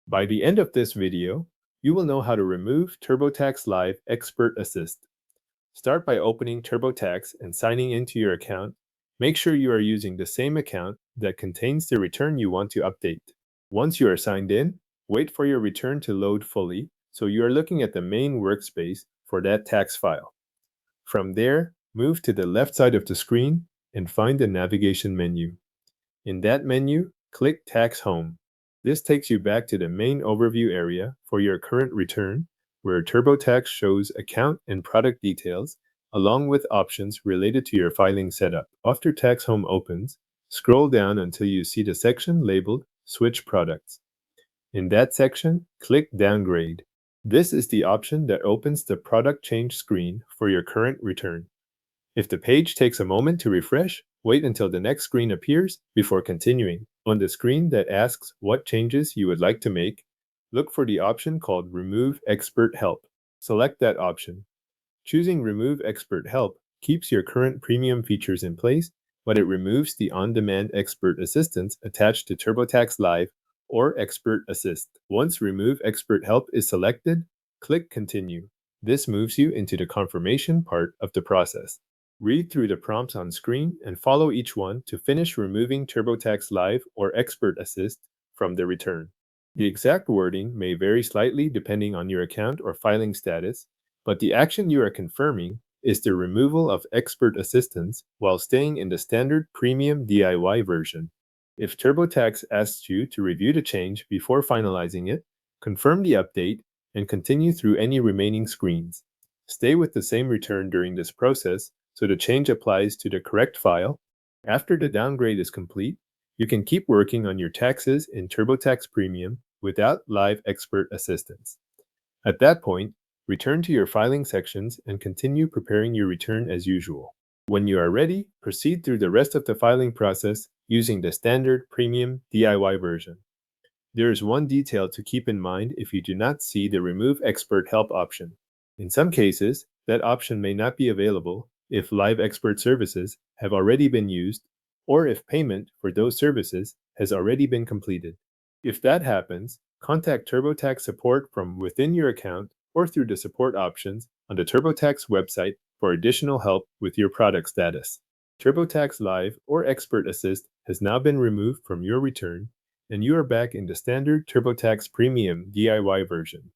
By the end of this video, you will know how to remove TurboTax Live Expert Assist. Start by opening TurboTax and signing into your account. Make sure you are using the same account that contains the return you want to update. Once you are signed in, wait for your return to load fully so you are looking at the main workspace for that tax file. From there, move to the left side of the screen and find the navigation menu. In that menu, click Tax Home. This takes you back to the main overview area for your current return, where TurboTax shows account and product details, along with options related to your filing setup. After Tax Home opens, scroll down until you see the section labeled Switch Products. In that section, click Downgrade. This is the option that opens the product change screen for your current return. If the page takes a moment to refresh, wait until the next screen appears before continuing. On the screen that asks what changes you would like to make, look for the option called Remove Expert Help. Select that option. Choosing Remove Expert Help keeps your current premium features in place, but it removes the on-demand expert assistance attached to TurboTax Live or Expert Assist. Once Remove Expert Help is selected, click Continue. This moves you into the confirmation part of the process. Read through the prompts on screen and follow each one to finish removing TurboTax Live or Expert Assist from the return. The exact wording may vary slightly depending on your account or filing status, but the action you are confirming is the removal of Expert Assistance while staying in the standard Premium DIY version. If TurboTax asks you to review the change before finalizing it, confirm the update and continue through any remaining screens. Stay with the same return during this process so the change applies to the correct file. After the downgrade is complete, you can keep working on your taxes in TurboTax Premium without live expert assistance. At that point, return to your filing sections and continue preparing your return as usual. When you are ready, proceed through the rest of the filing process using the standard Premium DIY version. There is one detail to keep in mind if you do not see the Remove Expert Help option. In some cases, that option may not be available if live expert services have already been used or if payment for those services has already been completed. If that happens, contact TurboTax support from within your account or through the support options on the TurboTax website for additional help with your product status. TurboTax Live or Expert Assist has now been removed from your return, and you are back in the standard TurboTax Premium DIY version.